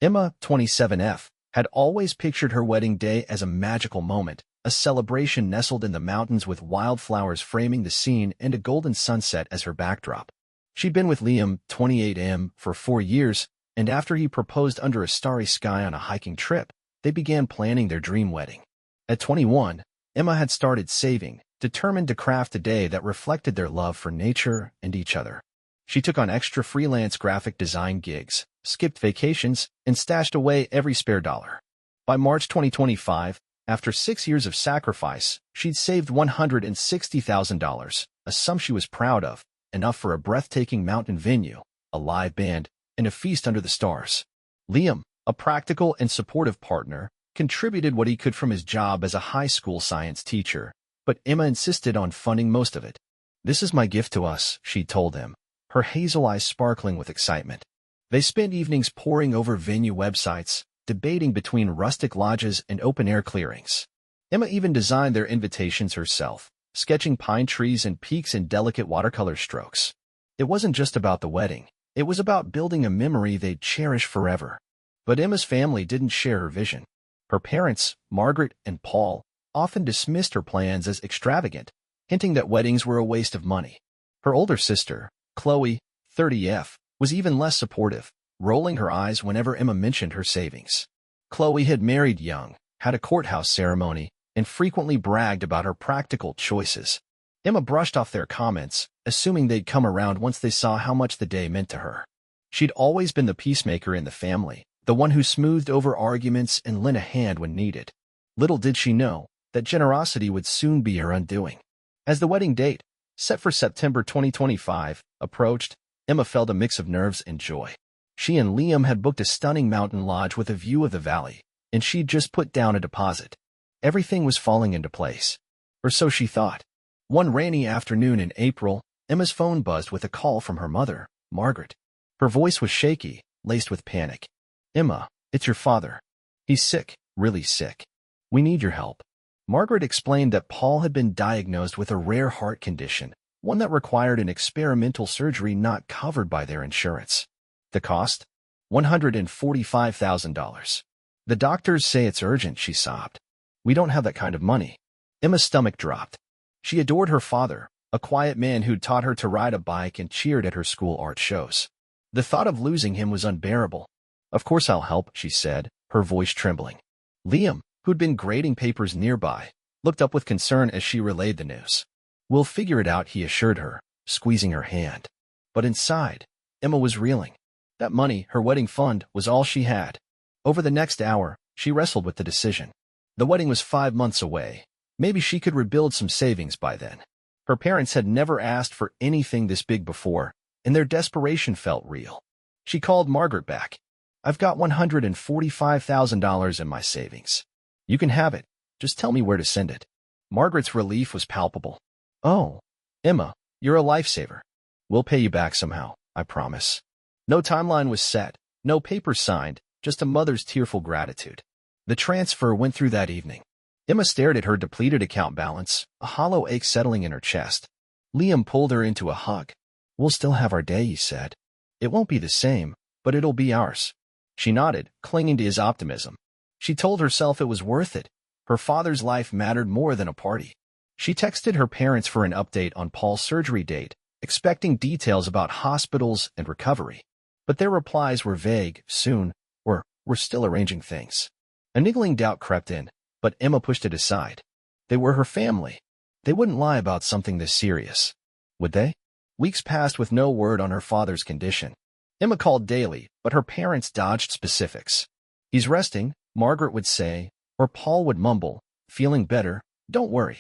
Emma, 27F, had always pictured her wedding day as a magical moment, a celebration nestled in the mountains with wildflowers framing the scene and a golden sunset as her backdrop. She'd been with Liam, 28M, for 4 years, and after he proposed under a starry sky on a hiking trip, they began planning their dream wedding. At 21, Emma had started saving, determined to craft a day that reflected their love for nature and each other. She took on extra freelance graphic design gigs, skipped vacations, and stashed away every spare dollar. By March 2025, after 6 years of sacrifice, she'd saved $160,000, a sum she was proud of, enough for a breathtaking mountain venue, a live band, and a feast under the stars. Liam, a practical and supportive partner, contributed what he could from his job as a high school science teacher, but Emma insisted on funding most of it. "This is my gift to us," she told him, her hazel eyes sparkling with excitement. They spent evenings poring over venue websites, debating between rustic lodges and open-air clearings. Emma even designed their invitations herself, sketching pine trees and peaks in delicate watercolor strokes. It wasn't just about the wedding. It was about building a memory they'd cherish forever. But Emma's family didn't share her vision. Her parents, Margaret and Paul, often dismissed her plans as extravagant, hinting that weddings were a waste of money. Her older sister, Chloe, 30F, was even less supportive, rolling her eyes whenever Emma mentioned her savings. Chloe had married young, had a courthouse ceremony, and frequently bragged about her practical choices. Emma brushed off their comments, assuming they'd come around once they saw how much the day meant to her. She'd always been the peacemaker in the family, the one who smoothed over arguments and lent a hand when needed. Little did she know that generosity would soon be her undoing. As the wedding date, set for September 2025, approached, Emma felt a mix of nerves and joy. She and Liam had booked a stunning mountain lodge with a view of the valley, and she'd just put down a deposit. Everything was falling into place. Or so she thought. One rainy afternoon in April, Emma's phone buzzed with a call from her mother, Margaret. Her voice was shaky, laced with panic. "Emma, it's your father. He's sick, really sick. We need your help." Margaret explained that Paul had been diagnosed with a rare heart condition, one that required an experimental surgery not covered by their insurance. The cost? $145,000. "The doctors say it's urgent," she sobbed. "We don't have that kind of money." Emma's stomach dropped. She adored her father, a quiet man who'd taught her to ride a bike and cheered at her school art shows. The thought of losing him was unbearable. "Of course I'll help," she said, her voice trembling. Liam, who'd been grading papers nearby, looked up with concern as she relayed the news. "We'll figure it out," he assured her, squeezing her hand. But inside, Emma was reeling. That money, her wedding fund, was all she had. Over the next hour, she wrestled with the decision. The wedding was 5 months away. Maybe she could rebuild some savings by then. Her parents had never asked for anything this big before, and their desperation felt real. She called Margaret back. "I've got $145,000 in my savings. You can have it. Just tell me where to send it." Margaret's relief was palpable. "Oh, Emma, you're a lifesaver. We'll pay you back somehow, I promise." No timeline was set, no papers signed, just a mother's tearful gratitude. The transfer went through that evening. Emma stared at her depleted account balance, a hollow ache settling in her chest. Liam pulled her into a hug. "We'll still have our day," he said. "It won't be the same, but it'll be ours." She nodded, clinging to his optimism. She told herself it was worth it. Her father's life mattered more than a party. She texted her parents for an update on Paul's surgery date, expecting details about hospitals and recovery. But their replies were vague, soon, or "we're still arranging things." A niggling doubt crept in, but Emma pushed it aside. They were her family. They wouldn't lie about something this serious. Would they? Weeks passed with no word on her father's condition. Emma called daily, but her parents dodged specifics. "He's resting," Margaret would say, or Paul would mumble, "Feeling better, don't worry."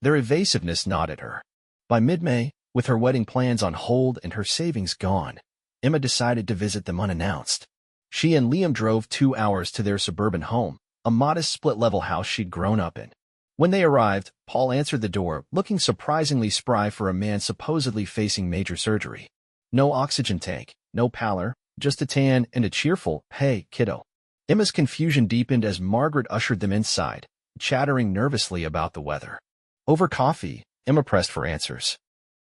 Their evasiveness gnawed at her. By mid-May, with her wedding plans on hold and her savings gone, Emma decided to visit them unannounced. She and Liam drove 2 hours to their suburban home, a modest split-level house she'd grown up in. When they arrived, Paul answered the door, looking surprisingly spry for a man supposedly facing major surgery. No oxygen tank, no pallor, just a tan and a cheerful, "Hey, kiddo." Emma's confusion deepened as Margaret ushered them inside, chattering nervously about the weather. Over coffee, Emma pressed for answers.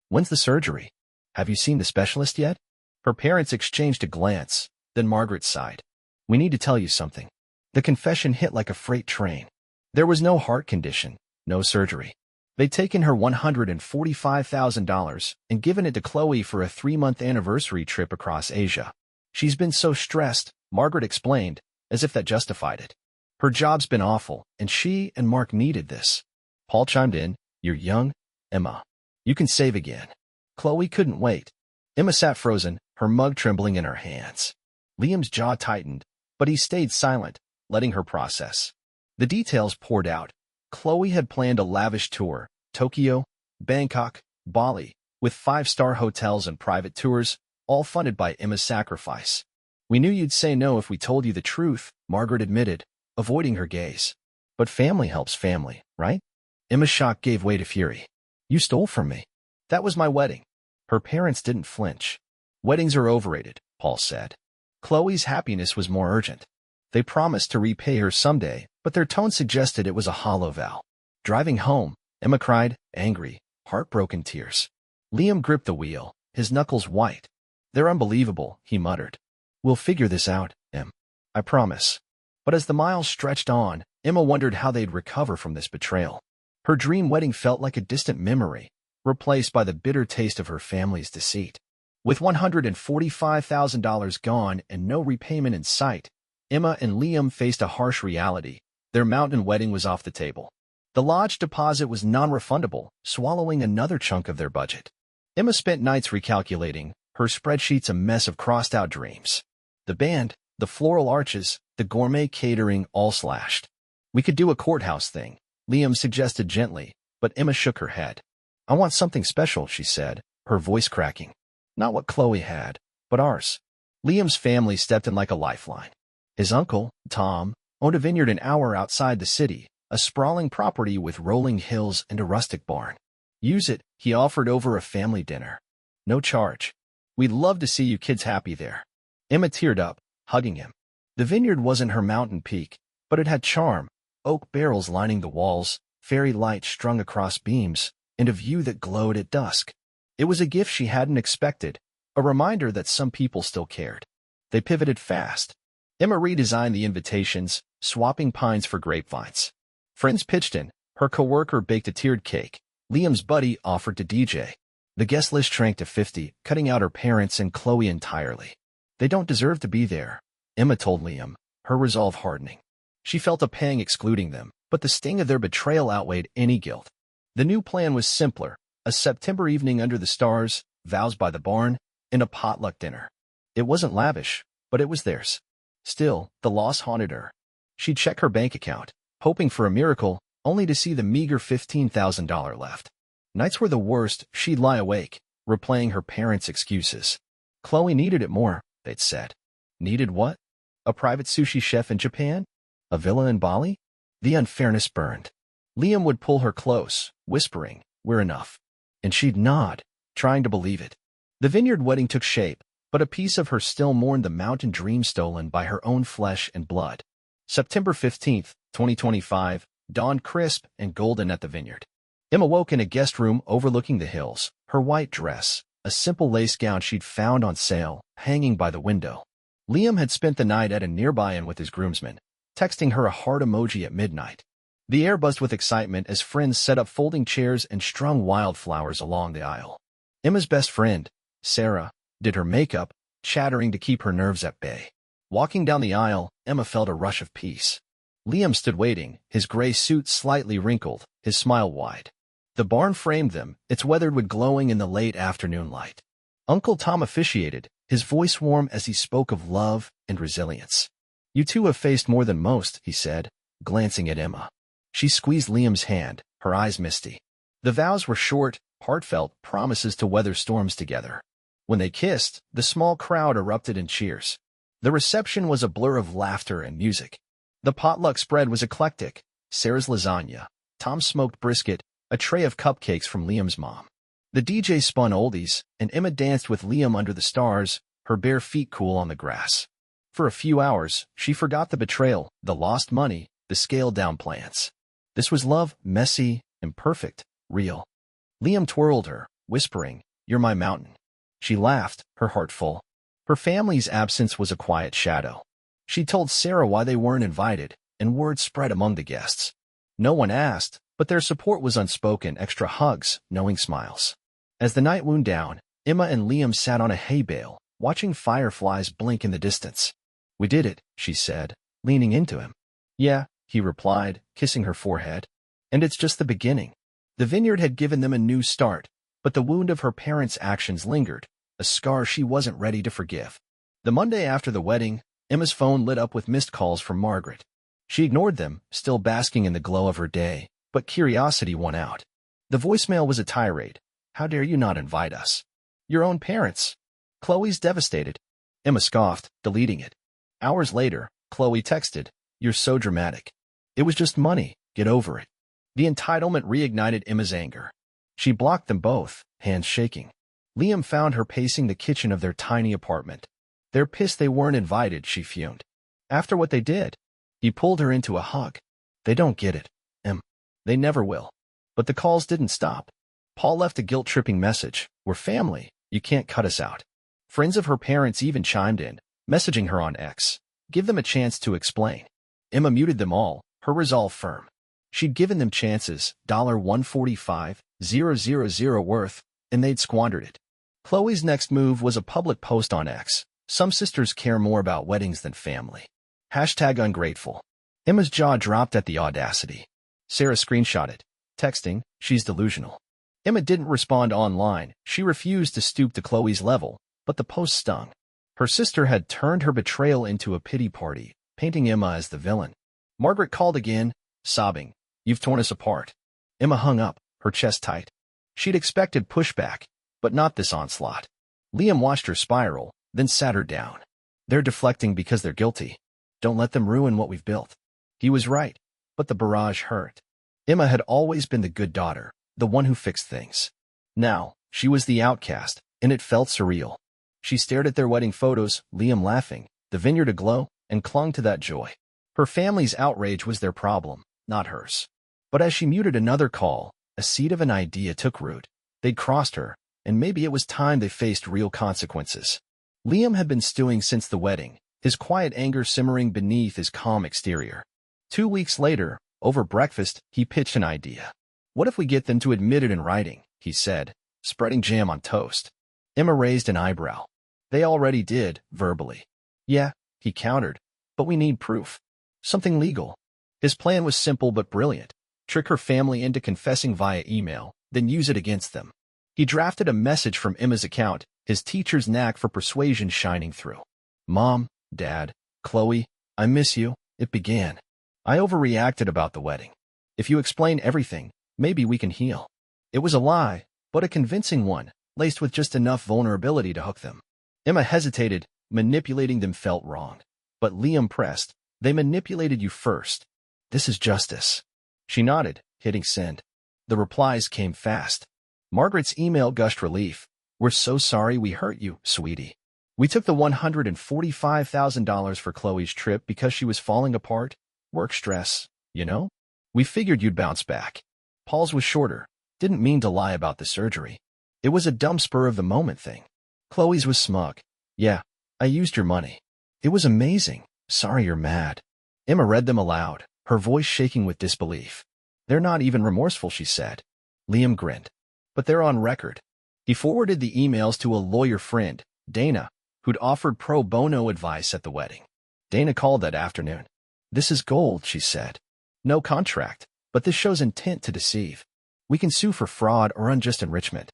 "When's the surgery? Have you seen the specialist yet?" Her parents exchanged a glance, then Margaret sighed. We need to tell you something. The confession hit like a freight train. There was no heart condition, no surgery. They'd taken her $145,000 and given it to Chloe for a 3-month anniversary trip across Asia. She's been so stressed, Margaret explained, as if that justified it. Her job's been awful, and she and Mark needed this. Paul chimed in, "You're young, Emma. You can save again." Chloe couldn't wait. Emma sat frozen, her mug trembling in her hands. Liam's jaw tightened, but he stayed silent, letting her process. The details poured out. Chloe had planned a lavish tour, Tokyo, Bangkok, Bali, with 5-star hotels and private tours, all funded by Emma's sacrifice. "We knew you'd say no if we told you the truth," Margaret admitted, avoiding her gaze. "But family helps family, right?" Emma's shock gave way to fury. "You stole from me. That was my wedding." Her parents didn't flinch. "Weddings are overrated," Paul said. Chloe's happiness was more urgent. They promised to repay her someday, but their tone suggested it was a hollow vow. Driving home, Emma cried, angry, heartbroken tears. Liam gripped the wheel, his knuckles white. "They're unbelievable," he muttered. "We'll figure this out, Em. I promise." But as the miles stretched on, Emma wondered how they'd recover from this betrayal. Her dream wedding felt like a distant memory, replaced by the bitter taste of her family's deceit. With $145,000 gone and no repayment in sight, Emma and Liam faced a harsh reality. Their mountain wedding was off the table. The lodge deposit was non-refundable, swallowing another chunk of their budget. Emma spent nights recalculating, her spreadsheets a mess of crossed-out dreams. The band, the floral arches, the gourmet catering all slashed. "We could do a courthouse thing," Liam suggested gently, but Emma shook her head. "I want something special," she said, her voice cracking. "Not what Chloe had, but ours." Liam's family stepped in like a lifeline. His uncle, Tom, owned a vineyard an hour outside the city, a sprawling property with rolling hills and a rustic barn. "Use it," he offered over a family dinner. "No charge. We'd love to see you kids happy there." Emma teared up, hugging him. The vineyard wasn't her mountain peak, but it had charm, oak barrels lining the walls, fairy lights strung across beams, and a view that glowed at dusk. It was a gift she hadn't expected, a reminder that some people still cared. They pivoted fast. Emma redesigned the invitations, swapping pines for grapevines. Friends pitched in. Her coworker baked a tiered cake. Liam's buddy offered to DJ. The guest list shrank to 50, cutting out her parents and Chloe entirely. "They don't deserve to be there," Emma told Liam, her resolve hardening. She felt a pang excluding them, but the sting of their betrayal outweighed any guilt. The new plan was simpler: a September evening under the stars, vows by the barn, and a potluck dinner. It wasn't lavish, but it was theirs. Still, the loss haunted her. She'd check her bank account, hoping for a miracle, only to see the meager $15,000 left. Nights were the worst. She'd lie awake, replaying her parents' excuses. Chloe needed it more, they'd said. Needed what? A private sushi chef in Japan? A villa in Bali? The unfairness burned. Liam would pull her close, whispering, "We're enough." And she'd nod, trying to believe it. The vineyard wedding took shape, but a piece of her still mourned the mountain dream stolen by her own flesh and blood. September 15th, 2025, dawned crisp and golden at the vineyard. Emma woke in a guest room overlooking the hills, her white dress, a simple lace gown she'd found on sale, hanging by the window. Liam had spent the night at a nearby inn with his groomsmen, texting her a heart emoji at midnight. The air buzzed with excitement as friends set up folding chairs and strung wildflowers along the aisle. Emma's best friend, Sarah, did her makeup, chattering to keep her nerves at bay. Walking down the aisle, Emma felt a rush of peace. Liam stood waiting, his gray suit slightly wrinkled, his smile wide. The barn framed them, its weathered wood glowing in the late afternoon light. Uncle Tom officiated, his voice warm as he spoke of love and resilience. "You two have faced more than most," he said, glancing at Emma. She squeezed Liam's hand, her eyes misty. The vows were short, heartfelt promises to weather storms together. When they kissed, the small crowd erupted in cheers. The reception was a blur of laughter and music. The potluck spread was eclectic: Sarah's lasagna, Tom's smoked brisket, a tray of cupcakes from Liam's mom. The DJ spun oldies, and Emma danced with Liam under the stars, her bare feet cool on the grass. For a few hours, she forgot the betrayal, the lost money, the scaled-down plans. This was love, messy, imperfect, real. Liam twirled her, whispering, "You're my mountain." She laughed, her heart full. Her family's absence was a quiet shadow. She told Sarah why they weren't invited, and word spread among the guests. No one asked, but their support was unspoken, extra hugs, knowing smiles. As the night wound down, Emma and Liam sat on a hay bale, watching fireflies blink in the distance. "We did it," she said, leaning into him. "Yeah," he replied, kissing her forehead. "And it's just the beginning." The vineyard had given them a new start, but the wound of her parents' actions lingered, a scar she wasn't ready to forgive. The Monday after the wedding, Emma's phone lit up with missed calls from Margaret. She ignored them, still basking in the glow of her day, but curiosity won out. The voicemail was a tirade. "How dare you not invite us? Your own parents." "Chloe's devastated." Emma scoffed, deleting it. Hours later, Chloe texted, "You're so dramatic. It was just money, get over it." The entitlement reignited Emma's anger. She blocked them both, hands shaking. Liam found her pacing the kitchen of their tiny apartment. "They're pissed they weren't invited," she fumed. "After what they did." He pulled her into a hug. "They don't get it, Em. They never will." But the calls didn't stop. Paul left a guilt-tripping message. "We're family. You can't cut us out." Friends of her parents even chimed in, messaging her on X. Give them a chance to explain. Emma muted them all, her resolve firm. She'd given them chances, $145,000 worth, and they'd squandered it. Chloe's next move was a public post on X. "Some sisters care more about weddings than family. #ungrateful." Emma's jaw dropped at the audacity. Sarah screenshot it, texting, "She's delusional." Emma didn't respond online. She refused to stoop to Chloe's level, but the post stung. Her sister had turned her betrayal into a pity party, painting Emma as the villain. Margaret called again, sobbing, "You've torn us apart." Emma hung up, her chest tight. She'd expected pushback, but not this onslaught. Liam watched her spiral, then sat her down. "They're deflecting because they're guilty. Don't let them ruin what we've built." He was right, but the barrage hurt. Emma had always been the good daughter, the one who fixed things. Now, she was the outcast, and it felt surreal. She stared at their wedding photos, Liam laughing, the vineyard aglow, and clung to that joy. Her family's outrage was their problem, not hers. But as she muted another call, a seed of an idea took root. They'd crossed her, and maybe it was time they faced real consequences. Liam had been stewing since the wedding, his quiet anger simmering beneath his calm exterior. 2 weeks later, over breakfast, he pitched an idea. "What if we get them to admit it in writing?" he said, spreading jam on toast. Emma raised an eyebrow. "They already did, verbally." "Yeah," he countered, "but we need proof. Something legal." His plan was simple but brilliant. Trick her family into confessing via email, then use it against them. He drafted a message from Emma's account, his teacher's knack for persuasion shining through. "Mom, Dad, Chloe, I miss you," it began. "I overreacted about the wedding. If you explain everything, maybe we can heal." It was a lie, but a convincing one, laced with just enough vulnerability to hook them. Emma hesitated, manipulating them felt wrong. But Liam pressed, "They manipulated you first. This is justice." She nodded, hitting send. The replies came fast. Margaret's email gushed relief. "We're so sorry we hurt you, sweetie. We took the $145,000 for Chloe's trip because she was falling apart. Work stress, you know? We figured you'd bounce back." Paul's was shorter. Didn't mean to lie about the surgery. It was a dumb spur-of-the-moment thing. Chloe's was smug. "Yeah, I used your money. It was amazing. Sorry you're mad." Emma read them aloud, her voice shaking with disbelief. "They're not even remorseful," she said. Liam grinned. "But they're on record." He forwarded the emails to a lawyer friend, Dana, who'd offered pro bono advice at the wedding. Dana called that afternoon. "This is gold," she said. "No contract, but this shows intent to deceive. We can sue for fraud or unjust enrichment."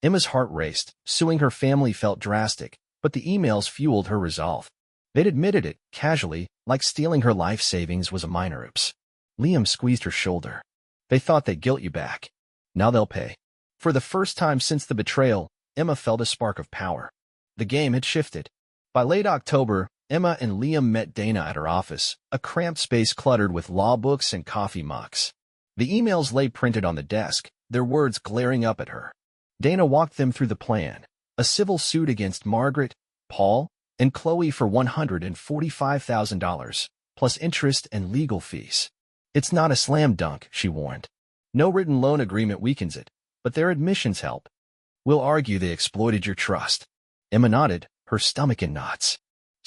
Emma's heart raced. Suing her family felt drastic, but the emails fueled her resolve. They'd admitted it, casually, like stealing her life savings was a minor oops. Liam squeezed her shoulder. "They thought they'd guilt you back. Now they'll pay." For the first time since the betrayal, Emma felt a spark of power. The game had shifted. By late October, Emma and Liam met Dana at her office, a cramped space cluttered with law books and coffee mugs. The emails lay printed on the desk, their words glaring up at her. Dana walked them through the plan, a civil suit against Margaret, Paul, and Chloe for $145,000, plus interest and legal fees. "It's not a slam dunk," she warned. "No written loan agreement weakens it, but their admissions help. We'll argue they exploited your trust." Emma nodded, her stomach in knots.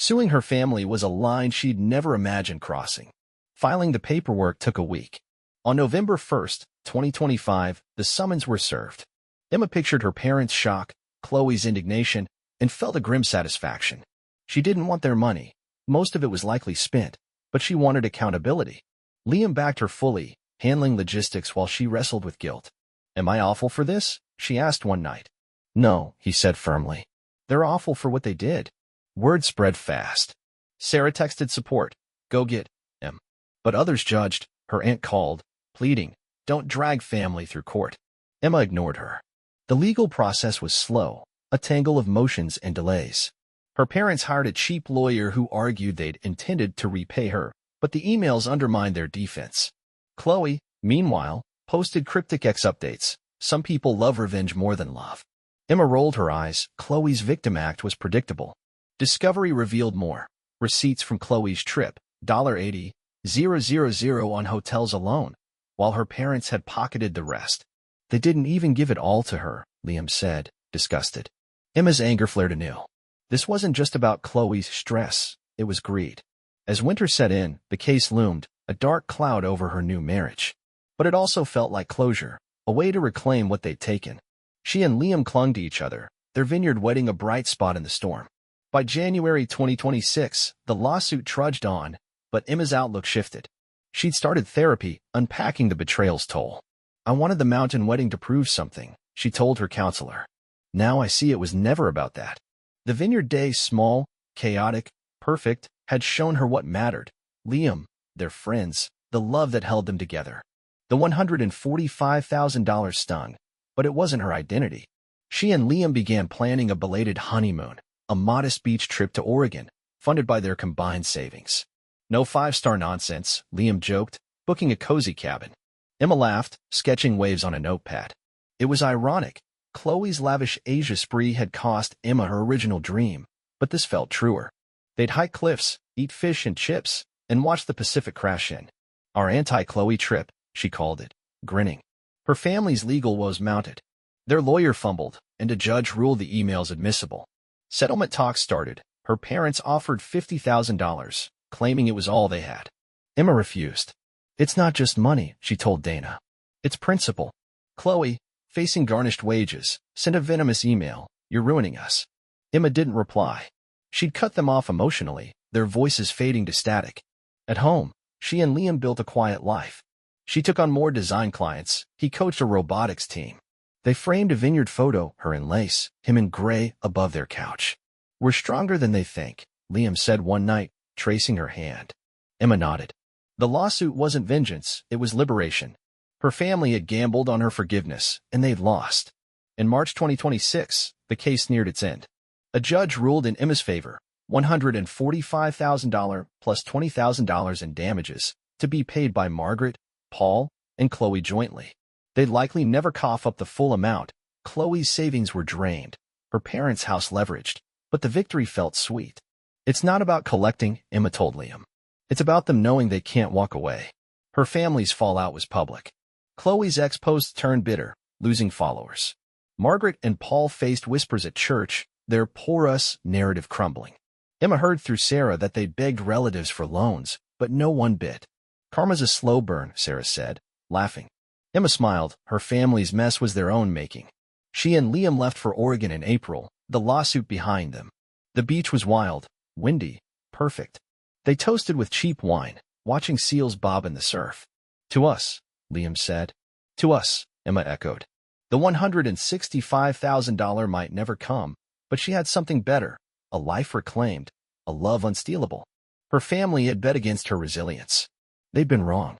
Suing her family was a line she'd never imagined crossing. Filing the paperwork took a week. On November 1st, 2025, the summons were served. Emma pictured her parents' shock, Chloe's indignation, and felt a grim satisfaction. She didn't want their money. Most of it was likely spent, but she wanted accountability. Liam backed her fully, handling logistics while she wrestled with guilt. "Am I awful for this?" she asked one night. "No," he said firmly. "They're awful for what they did." Word spread fast. Sarah texted support, "Go get him." But others judged. Her aunt called, pleading, "Don't drag family through court." Emma ignored her. The legal process was slow, a tangle of motions and delays. Her parents hired a cheap lawyer who argued they'd intended to repay her, but the emails undermined their defense. Chloe, meanwhile, posted cryptic ex-updates. "Some people love revenge more than love." Emma rolled her eyes. Chloe's victim act was predictable. Discovery revealed more. Receipts from Chloe's trip, $80,000 on hotels alone, while her parents had pocketed the rest. "They didn't even give it all to her," Liam said, disgusted. Emma's anger flared anew. This wasn't just about Chloe's stress, it was greed. As winter set in, the case loomed, a dark cloud over her new marriage. But it also felt like closure, a way to reclaim what they'd taken. She and Liam clung to each other, their vineyard wedding a bright spot in the storm. By January 2026, the lawsuit trudged on, but Emma's outlook shifted. She'd started therapy, unpacking the betrayal's toll. "I wanted the mountain wedding to prove something," she told her counselor. "Now I see it was never about that." The vineyard day, small, chaotic, perfect, had shown her what mattered. Liam, their friends, the love that held them together. The $145,000 stung, but it wasn't her identity. She and Liam began planning a belated honeymoon, a modest beach trip to Oregon, funded by their combined savings. "No five-star nonsense," Liam joked, booking a cozy cabin. Emma laughed, sketching waves on a notepad. It was ironic. Chloe's lavish Asia spree had cost Emma her original dream, but this felt truer. They'd hike cliffs, eat fish and chips, and watch the Pacific crash in. "Our anti-Chloe trip," she called it, grinning. Her family's legal woes mounted. Their lawyer fumbled, and a judge ruled the emails admissible. Settlement talks started. Her parents offered $50,000, claiming it was all they had. Emma refused. "It's not just money," she told Dana. "It's principle." Chloe, facing garnished wages, sent a venomous email, "You're ruining us." Emma didn't reply. She'd cut them off emotionally, their voices fading to static. At home, she and Liam built a quiet life. She took on more design clients. He coached a robotics team. They framed a vineyard photo, her in lace, him in gray, above their couch. "We're stronger than they think," Liam said one night, tracing her hand. Emma nodded. The lawsuit wasn't vengeance, it was liberation. Her family had gambled on her forgiveness, and they'd lost. In March 2026, the case neared its end. A judge ruled in Emma's favor, $145,000 plus $20,000 in damages, to be paid by Margaret, Paul, and Chloe jointly. They'd likely never cough up the full amount. Chloe's savings were drained, her parents' house leveraged, but the victory felt sweet. "It's not about collecting," Emma told Liam. "It's about them knowing they can't walk away." Her family's fallout was public. Chloe's ex-posts turned bitter, losing followers. Margaret and Paul faced whispers at church, their "poor us" narrative crumbling. Emma heard through Sarah that they'd begged relatives for loans, but no one bit. "Karma's a slow burn," Sarah said, laughing. Emma smiled. Her family's mess was their own making. She and Liam left for Oregon in April, the lawsuit behind them. The beach was wild, windy, perfect. They toasted with cheap wine, watching seals bob in the surf. "To us," Liam said. "To us," Emma echoed. The $165,000 might never come, but she had something better, a life reclaimed, a love unstealable. Her family had bet against her resilience. They'd been wrong.